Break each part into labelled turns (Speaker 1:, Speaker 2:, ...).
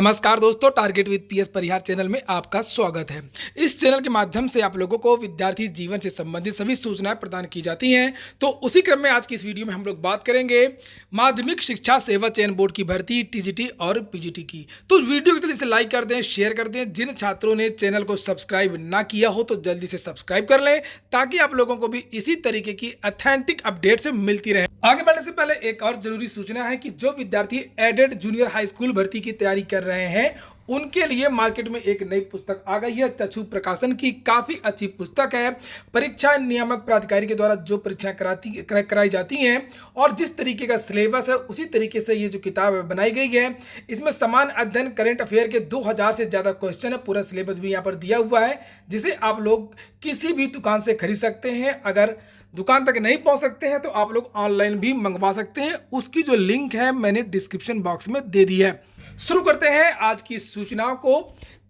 Speaker 1: नमस्कार दोस्तों, target with PS Parihar channel में आपका स्वागत है। इस चैनल के माध्यम से आप लोगों को विद्यार्थी जीवन से संबंधित सभी सूचनाएं प्रदान की जाती हैं। तो उसी क्रम में आज की इस वीडियो में हम लोग बात करेंगे माध्यमिक शिक्षा सेवा चयन बोर्ड की भर्ती टीजीटी और पीजीटी की। तो वीडियो को जल्दी से लाइक कर दें, शेयर कर दें। जिन छात्रों ने चैनल को सब्सक्राइब ना किया हो तो जल्दी से सब्सक्राइब कर लें, ताकि आप लोगों को भी इसी तरीके की ऑथेंटिक अपडेट से मिलती रहे। आगे बढ़ने से पहले एक और जरूरी सूचना है कि जो विद्यार्थी एडेड जूनियर हाई स्कूल भर्ती की तैयारी कर रहे हैं उनके लिए मार्केट में एक नई पुस्तक आ गई है। चक्षु प्रकाशन की काफी अच्छी पुस्तक है। परीक्षा नियामक प्राधिकारी के द्वारा जो परीक्षाएं कराई जाती हैं और जिस तरीके का सिलेबस है उसी तरीके से ये जो किताब बनाई गई है। इसमें समान अध्ययन करंट अफेयर के 2000 से ज्यादा क्वेश्चन है। पूरा सिलेबस भी यहाँ पर दिया हुआ है, जिसे आप लोग किसी भी दुकान से खरीद सकते हैं। अगर दुकान तक नहीं पहुंच सकते हैं तो आप लोग ऑनलाइन भी मंगवा सकते हैं। उसकी जो लिंक है मैंने डिस्क्रिप्शन बॉक्स में दे दी है। शुरू करते हैं आज की सूचनाओं को।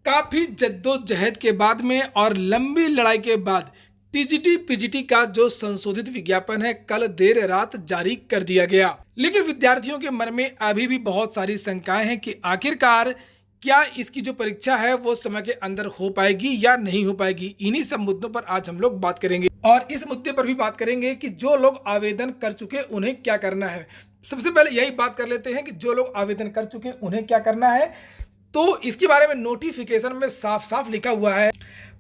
Speaker 1: काफी जद्दोजहद के बाद में और लंबी लड़ाई के बाद टीजीटी पीजीटी का जो संशोधित विज्ञापन है कल देर रात जारी कर दिया गया। लेकिन विद्यार्थियों के मन में अभी भी बहुत सारी शंकाएं हैं कि आखिरकार क्या इसकी जो परीक्षा है वो समय के अंदर हो पाएगी या नहीं हो पाएगी। इन्हीं सब मुद्दों पर आज हम लोग बात करेंगे और इस मुद्दे पर भी बात करेंगे कि जो लोग आवेदन कर चुके उन्हें क्या करना है। सबसे पहले यही बात कर लेते हैं कि जो लोग आवेदन कर चुके उन्हें क्या करना है। तो इसके बारे में नोटिफिकेशन में साफ साफ लिखा हुआ है।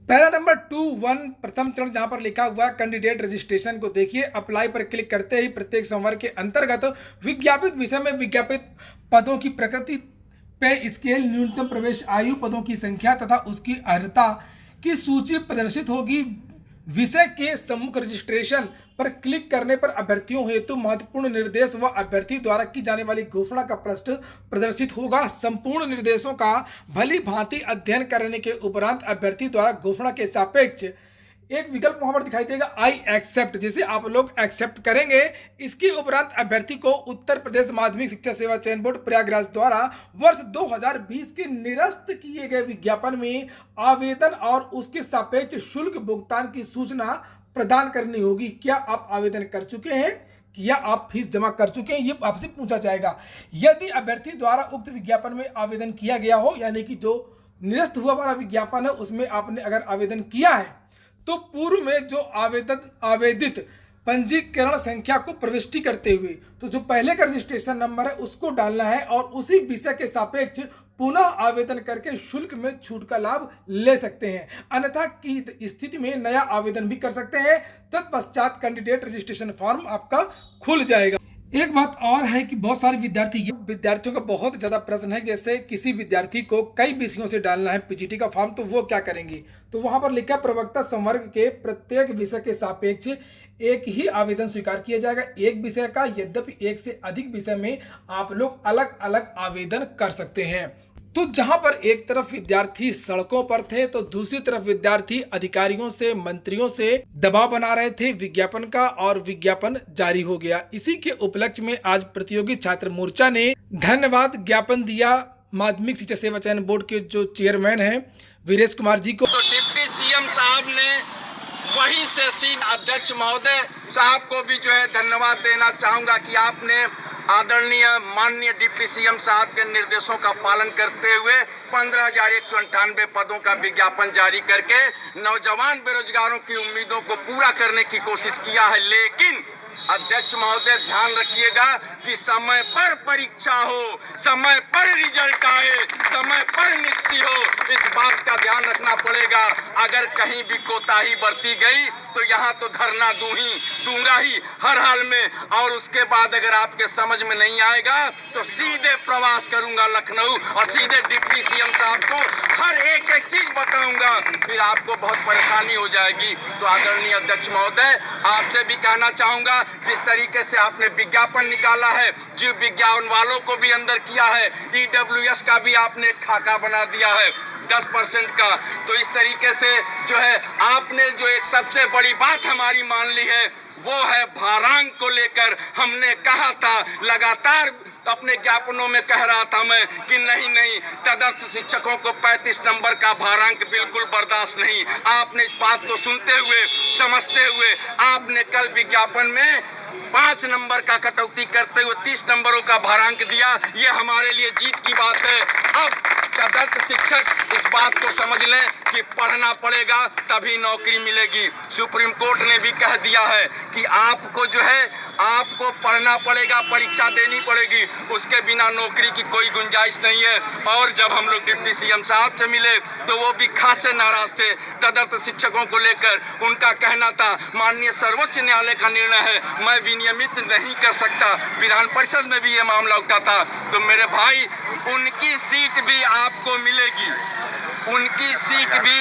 Speaker 1: पैरा नंबर 2(1) प्रथम चरण जहां पर लिखा हुआ है कैंडिडेट रजिस्ट्रेशन को देखिए। अप्लाई पर क्लिक करते ही प्रत्येक संवर्ग के अंतर्गत विज्ञापित विषय में विज्ञापित पदों की प्रकृति पे स्केल, न्यूनतम प्रवेश आयु, पदों की संख्या तथा उसकी अर्हता की सूची प्रदर्शित होगी। विषय के सम्मुख रजिस्ट्रेशन पर क्लिक करने पर अभ्यर्थियों हेतु महत्वपूर्ण निर्देश व अभ्यर्थी द्वारा की जाने वाली घोषणा का पृष्ठ प्रदर्शित होगा। संपूर्ण निर्देशों का भली भांति अध्ययन करने के उपरांत अभ्यर्थी द्वारा घोषणा के सापेक्ष एक विकल्प वहां पर दिखाई देगा, आई एक्सेप्ट, जिसे आप लोग एक्सेप्ट करेंगे। इसके उपरांत अभ्यर्थी को उत्तर प्रदेश माध्यमिक शिक्षा सेवा चयन बोर्ड प्रयागराज द्वारा वर्ष 2020 के निरस्त किए गए विज्ञापन में आवेदन और उसके सापेक्ष शुल्क भुगतान की सूचना प्रदान करनी होगी। क्या आप आवेदन कर चुके हैं, क्या आप फीस जमा कर चुके हैं, ये आपसे पूछा जाएगा। यदि अभ्यर्थी द्वारा उक्त विज्ञापन में आवेदन किया गया हो, यानी कि जो निरस्त हुआ वाला विज्ञापन है उसमें आपने अगर आवेदन किया है तो पूर्व में जो आवेदित पंजीकरण संख्या को प्रविष्टि करते हुए तो जो पहले का रजिस्ट्रेशन नंबर है उसको डालना है और उसी विषय के सापेक्ष पुनः आवेदन करके शुल्क में छूट का लाभ ले सकते हैं। अन्यथा की स्थिति में नया आवेदन भी कर सकते हैं। तत्पश्चात कैंडिडेट रजिस्ट्रेशन फॉर्म आपका खुल जाएगा। एक बात और है कि बहुत सारे विद्यार्थियों का बहुत ज्यादा प्रश्न है, जैसे किसी विद्यार्थी को कई विषयों से डालना है पीजीटी का फॉर्म, तो वो क्या करेंगे। तो वहां पर लिखा प्रवक्ता संवर्ग के प्रत्येक विषय के सापेक्ष एक ही आवेदन स्वीकार किया जाएगा, एक विषय का। यद्यपि एक से अधिक विषय में आप लोग अलग अलग आवेदन कर सकते हैं। तो जहां पर एक तरफ विद्यार्थी सड़कों पर थे तो दूसरी तरफ विद्यार्थी अधिकारियों से, मंत्रियों से दबाव बना रहे थे विज्ञापन का, और विज्ञापन जारी हो गया। इसी के उपलक्ष्य में आज प्रतियोगी छात्र मोर्चा ने धन्यवाद ज्ञापन दिया माध्यमिक शिक्षा सेवा चयन बोर्ड के जो चेयरमैन हैं वीरेश कुमार जी को।
Speaker 2: तो डिप्टी सीएम साहब ने वहीं से सीधा अध्यक्ष महोदय साहब को भी जो है धन्यवाद देना चाहूंगा कि आपने आदरणीय माननीय डिप्टी सीएम साहब के निर्देशों का पालन करते हुए 15,198 पदों का विज्ञापन जारी करके नौजवान बेरोजगारों की उम्मीदों को पूरा करने की कोशिश किया है। लेकिन अध्यक्ष महोदय ध्यान रखिएगा कि समय पर परीक्षा हो, समय पर रिजल्ट आए, समय पर नियुक्ति हो, इस बात का ध्यान रखना पड़ेगा। अगर कहीं भी कोताही बरती गई तो यहाँ तो धरना दूंगा ही हर हाल में, और उसके बाद अगर आपके समझ में नहीं आएगा तो सीधे प्रवास करूंगा लखनऊ और सीधे डिप्टी सीएम साहब को हर एक चीज बताऊंगा, फिर आपको बहुत परेशानी हो जाएगी। तो आदरणीय अध्यक्ष महोदय आपसे भी कहना चाहूंगा, जिस तरीके से आपने विज्ञापन निकाला है, जीव विज्ञान वालों को भी अंदर किया है, ईडब्ल्यूएस का भी आपने खाका बना दिया है 10% का, तो इस तरीके से जो है आपने जो एक सबसे बड़ी बात हमारी मान ली है वो है भारांक को लेकर। हमने कहा था, लगातार अपने ज्ञापनों में कह रहा था मैं कि नहीं तदस्थ शिक्षकों को 35 नंबर का भारांक बिल्कुल बर्दाश्त नहीं। आपने इस बात को सुनते हुए, समझते हुए आपने कल विज्ञापन में 5 नंबर का कटौती करते हुए 30 नंबरों का भारांक दिया। ये हमारे लिए जीत की बात है। अब शिक्षक इस बात को समझ लें कि पढ़ना पड़ेगा तभी नौकरी मिलेगी। सुप्रीम कोर्ट ने भी कह दिया है कि आपको जो है आपको पढ़ना पड़ेगा, परीक्षा देनी पड़ेगी, उसके बिना नौकरी की कोई गुंजाइश नहीं है। और जब हम लोग डिप्टी सीएम साहब से मिले तो वो भी खासे नाराज थे तदर्थ शिक्षकों को लेकर। उनका कहना था माननीय सर्वोच्च न्यायालय का निर्णय है, मैं विनियमित नहीं कर सकता। विधान परिषद में भी ये मामला उठा था। तो मेरे भाई उनकी सीट भी आपको मिलेगी, उनकी सीट भी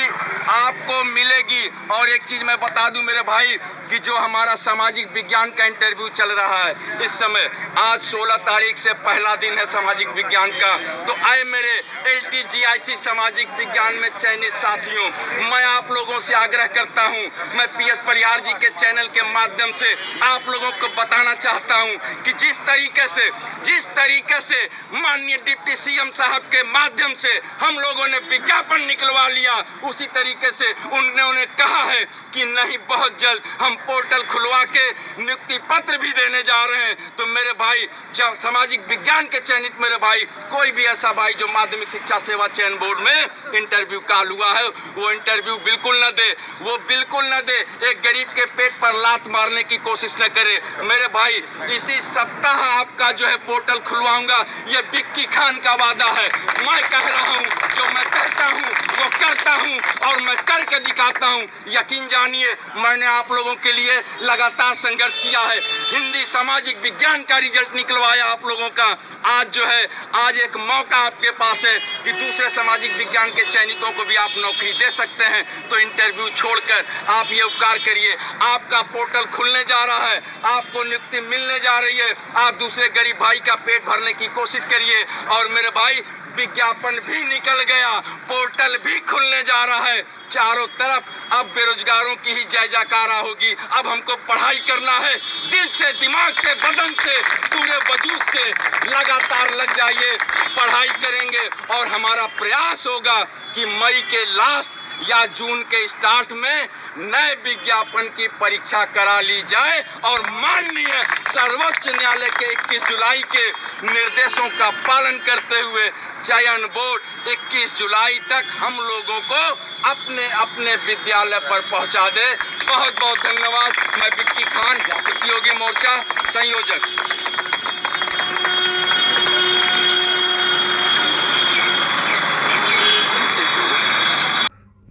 Speaker 2: आपको मिलेगी। और एक चीज मैं बता दूं मेरे भाई कि जो हमारा सामाजिक विज्ञान का इंटरव्यू चल रहा है इस समय, आज 16 तारीख से पहला दिन है सामाजिक विज्ञान का। तो आए मेरे LTGIC सामाजिक विज्ञान में चयनित साथियों, मैं आप लोगों से आग्रह करता हूं, मैं PS परिहार जी के चैनल के माध्यम से आप लोगों को बताना चाहता हूं कि जिस तरीके से माननीय डिप्टी सीएम साहब के माध्यम से हम लोगों ने विज्ञापन निकलवा लिया, उसी तरीके से उन्होंने कहा है कि नहीं बहुत जल्द हम पोर्टल खुलवा के नियुक्ति पत्र भी देने जा रहे हैं। तो मेरे भाई जब सामाजिक विज्ञान के चयनित मेरे भाई कोई भी ऐसा भाई जो माध्यमिक शिक्षा सेवा चयन बोर्ड में इंटरव्यू काल हुआ है वो इंटरव्यू बिल्कुल न दे, वो बिल्कुल न दे। एक गरीब के पेट पर लात मारने की कोशिश न करे। मेरे भाई इसी सप्ताह आपका जो है पोर्टल खुलवाऊंगा, ये विक्की खान का वादा है। मैं कह रहा हूँ, जो मैं कहता हूँ वो करता हूँ और मैं करके दिखाता हूँ। यकीन जानिए मैंने आप लोगों के लिए लगातार संघर्ष किया है। हिंदी सामाजिक विज्ञान का रिजल्ट निकलवाया आप लोगों का। आज जो है आज एक मौका आपके पास है कि दूसरे सामाजिक विज्ञान के चयनितों को भी आप नौकरी दे सकते हैं। तो इंटरव्यू छोड़कर आप ये उपकार करिए, आपका पोर्टल खुलने जा रहा है, आपको नियुक्ति मिलने जा रही है। आप दूसरे गरीब भाई का पेट भरने की कोशिश करिए। और मेरे भाई विज्ञापन भी निकल गया, पोर्टल भी खुलने जा रहा है। चारों तरफ अब बेरोजगारों की ही जय जयकारा होगी। अब हमको पढ़ाई करना है, दिल से, दिमाग से, बदन से, पूरे वजूद से लगातार लग जाइए, पढ़ाई करेंगे। और हमारा प्रयास होगा कि मई के लास्ट या जून के स्टार्ट में नए विज्ञापन की परीक्षा करा ली जाए और माननीय सर्वोच्च न्यायालय के 21 जुलाई के निर्देशों का पालन करते हुए चयन बोर्ड 21 जुलाई तक हम लोगों को अपने अपने विद्यालय पर पहुंचा दे। बहुत बहुत धन्यवाद। मैं विक्की खान, प्रतियोगी मोर्चा संयोजक।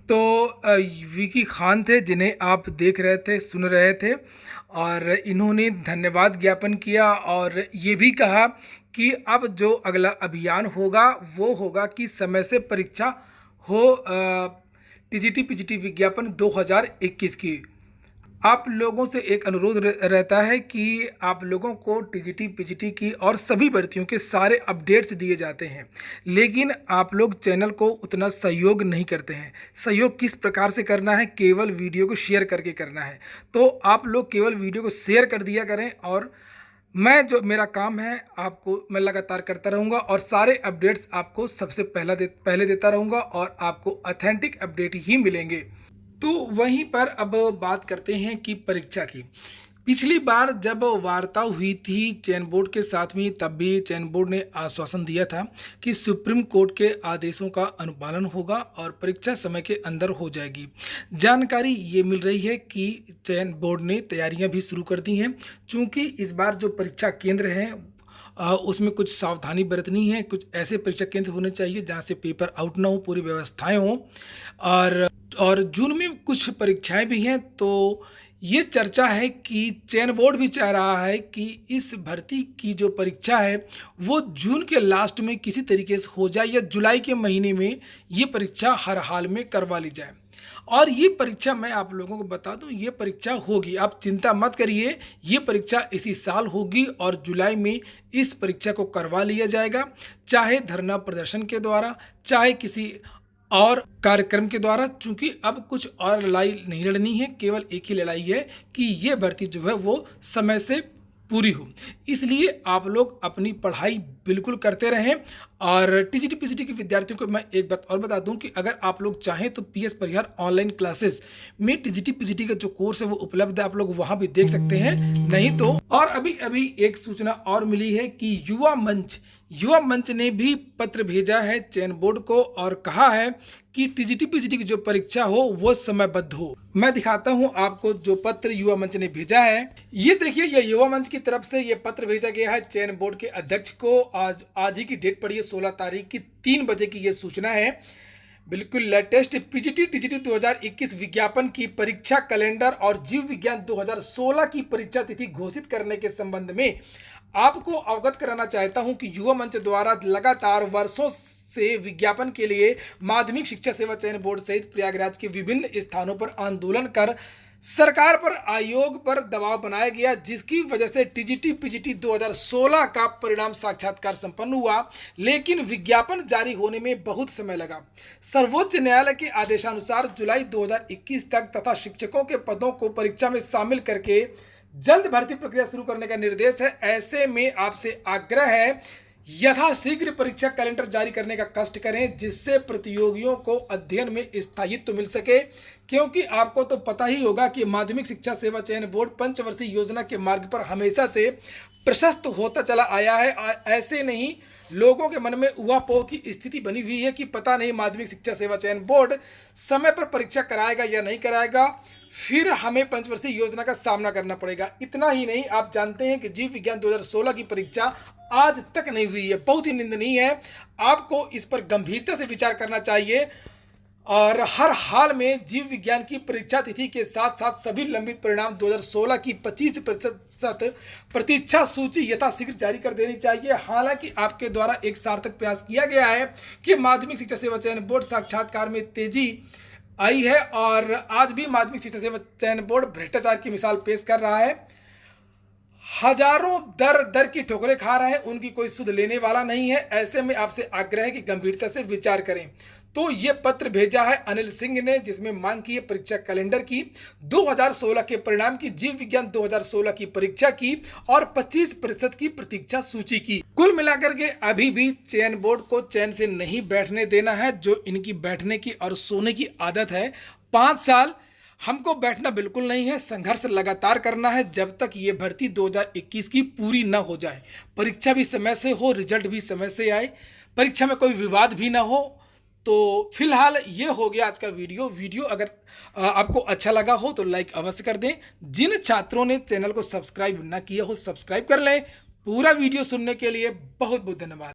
Speaker 1: तो विकी खान थे जिन्हें आप देख रहे थे, सुन रहे थे, और इन्होंने धन्यवाद ज्ञापन किया और ये भी कहा कि अब जो अगला अभियान होगा वो होगा कि समय से परीक्षा हो TGT PGT विज्ञापन 2021 की। आप लोगों से एक अनुरोध रहता है कि आप लोगों को TGT PGT की और सभी भर्तियों के सारे अपडेट्स दिए जाते हैं, लेकिन आप लोग चैनल को उतना सहयोग नहीं करते हैं। सहयोग किस प्रकार से करना है? केवल वीडियो को शेयर करके करना है। तो आप लोग केवल वीडियो को शेयर कर दिया करें और मैं जो मेरा काम है आपको मैं लगातार करता रहूँगा और सारे अपडेट्स आपको सबसे पहले देता रहूँगा और आपको ऑथेंटिक अपडेट ही मिलेंगे। तो वहीं पर अब बात करते हैं कि परीक्षा की। पिछली बार जब वार्ता हुई थी चयन बोर्ड के साथ में, तब भी चयन बोर्ड ने आश्वासन दिया था कि सुप्रीम कोर्ट के आदेशों का अनुपालन होगा और परीक्षा समय के अंदर हो जाएगी। जानकारी ये मिल रही है कि चयन बोर्ड ने तैयारियां भी शुरू कर दी हैं। चूँकि इस बार जो परीक्षा केंद्र हैं उसमें कुछ सावधानी बरतनी है। कुछ ऐसे परीक्षा केंद्र होने चाहिए जहाँ से पेपर आउट ना हो, पूरी व्यवस्थाएँ हों। और जून में कुछ परीक्षाएं भी हैं। तो ये चर्चा है कि चयन बोर्ड भी चाह रहा है कि इस भर्ती की जो परीक्षा है वो जून के लास्ट में किसी तरीके से हो जाए या जुलाई के महीने में ये परीक्षा हर हाल में करवा ली जाए। और ये परीक्षा मैं आप लोगों को बता दूं, ये परीक्षा होगी, आप चिंता मत करिए, ये परीक्षा इसी साल होगी और जुलाई में इस परीक्षा को करवा लिया जाएगा, चाहे धरना प्रदर्शन के द्वारा, चाहे किसी और कार्यक्रम के द्वारा। चूंकि अब कुछ और लड़ाई नहीं लड़नी है, केवल एक ही लड़ाई है कि ये भर्ती जो है वो समय से पूरी हो। इसलिए आप लोग अपनी पढ़ाई बिल्कुल करते रहें और टीजीटी पीजीटी के विद्यार्थियों को मैं एक बात और बता दूं कि अगर आप लोग चाहें तो पीएस परिहार ऑनलाइन क्लासेस में टीजीटी पीजीटी का जो कोर्स है वो उपलब्ध है, आप लोग वहां भी देख सकते हैं। नहीं तो और अभी अभी एक सूचना और मिली है कि युवा मंच ने भी पत्र भेजा है चयन बोर्ड को और कहा है कि टीजीटी पीजीटी की जो परीक्षा हो वो समयबद्ध हो। मैं दिखाता हूं आपको जो पत्र युवा मंच ने भेजा है। ये देखिए, ये युवा मंच की तरफ से ये पत्र भेजा गया है चयन बोर्ड के अध्यक्ष को। आज ही की डेट पड़ी है, 16 तारीख की 3 बजे की ये सूचना है। बिल्कुल लेटेस्ट पीजीटी टीजीटी 2021 विज्ञापन की परीक्षा कैलेंडर और जीव विज्ञान 2016 की परीक्षा तिथि घोषित करने के संबंध में आपको अवगत कराना चाहता हूं कि युवा मंच द्वारा लगातार वर्षों से विज्ञापन के लिए माध्यमिक शिक्षा सेवा चयन बोर्ड सहित प्रयागराज के विभिन्न स्थानों पर आंदोलन कर सरकार पर आयोग पर दबाव बनाया गया, जिसकी वजह से टीजीटी पीजीटी 2016 का परिणाम साक्षात्कार संपन्न हुआ, लेकिन विज्ञापन जारी होने में बहुत समय लगा। सर्वोच्च न्यायालय के आदेशानुसार जुलाई 2021 तक तथा शिक्षकों के पदों को परीक्षा में शामिल करके जल्द भर्ती प्रक्रिया शुरू करने का निर्देश है। ऐसे में आपसे आग्रह है, यथाशीघ्र परीक्षा कैलेंडर जारी करने का कष्ट करें, जिससे प्रतियोगियों को अध्ययन में स्थायित्व मिल सके। क्योंकि आपको तो पता ही होगा कि माध्यमिक शिक्षा सेवा चयन बोर्ड पंचवर्षीय योजना के मार्ग पर हमेशा से प्रशस्त होता चला आया है। ऐसे नहीं, लोगों के मन में उहापोह की स्थिति बनी हुई है कि पता नहीं माध्यमिक शिक्षा सेवा चयन बोर्ड समय पर परीक्षा कराएगा या नहीं कराएगा, फिर हमें पंचवर्षीय योजना का सामना करना पड़ेगा। इतना ही नहीं, आप जानते हैं कि जीव विज्ञान 2016 की परीक्षा आज तक नहीं हुई है, बहुत ही निंदनीय है। आपको इस पर गंभीरता से विचार करना चाहिए और हर हाल में जीव विज्ञान की परीक्षा तिथि के साथ साथ सभी लंबित परिणाम 2016 की 25% प्रतीक्षा सूची यथाशीघ्र जारी कर देनी चाहिए। हालांकि आपके द्वारा एक सार्थक प्रयास किया गया है कि माध्यमिक शिक्षा सेवा चयन बोर्ड साक्षात्कार में तेजी आई है और आज भी माध्यमिक शिक्षा सेवा चयन बोर्ड भ्रष्टाचार की मिसाल पेश कर रहा है। हजारों दर की ठोकरें खा रहे हैं, उनकी कोई सुध लेने वाला नहीं है। ऐसे में आपसे आग्रह है कि गंभीरता से विचार करें। तो ये पत्र भेजा है अनिल सिंह ने, जिसमें मांग की है परीक्षा कैलेंडर की, 2016 के परिणाम की, जीव विज्ञान 2016 की परीक्षा की और 25% की प्रतीक्षा सूची की। कुल मिलाकर के अभी भी चयन बोर्ड को चैन से नहीं बैठने देना है। जो इनकी बैठने की और सोने की आदत है, 5 साल हमको बैठना बिल्कुल नहीं है। संघर्ष लगातार करना है जब तक ये भर्ती 2021 की पूरी ना हो जाए। परीक्षा भी समय से हो, रिजल्ट भी समय से आए, परीक्षा में कोई विवाद भी ना हो। तो फिलहाल ये हो गया आज का वीडियो अगर आपको अच्छा लगा हो तो लाइक अवश्य कर दें। जिन छात्रों ने चैनल को सब्सक्राइब ना किया हो, सब्सक्राइब कर लें। पूरा वीडियो सुनने के लिए बहुत बहुत धन्यवाद।